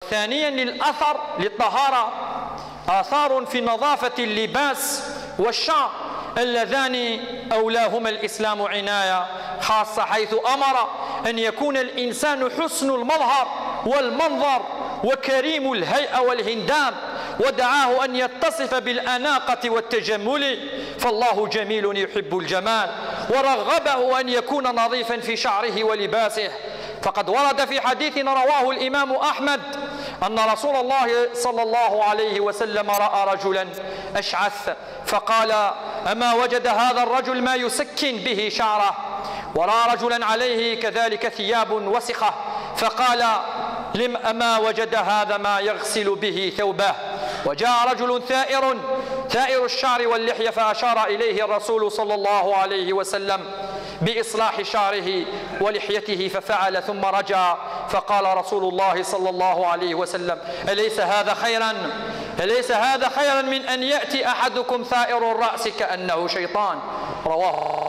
وثانيا للأثر للطهارة، آثار في نظافة اللباس والشعر اللذان أولاهما الإسلام عناية خاصة، حيث أمر أن يكون الإنسان حسن المظهر والمنظر وكريم الهيئة والهندام، ودعاه أن يتصف بالأناقة والتجمل، فالله جميل يحب الجمال، ورغبه أن يكون نظيفا في شعره ولباسه. فقد ورد في حديث رواه الإمام أحمد أن رسول الله صلى الله عليه وسلم رأى رجلا أشعث فقال: أما وجد هذا الرجل ما يسكن به شعره؟ ورأى رجلا عليه كذلك ثياب وسخة فقال: أما وجد هذا ما يغسل به ثوبه؟ وجاء رجل ثائر الشعر واللحية فأشار إليه الرسول صلى الله عليه وسلم بإصلاح شعره ولحيته ففعل، ثم رجع فقال رسول الله صلى الله عليه وسلم: أليس هذا خيرا من أن يأتي أحدكم ثائر الرأس كأنه شيطان؟ رواه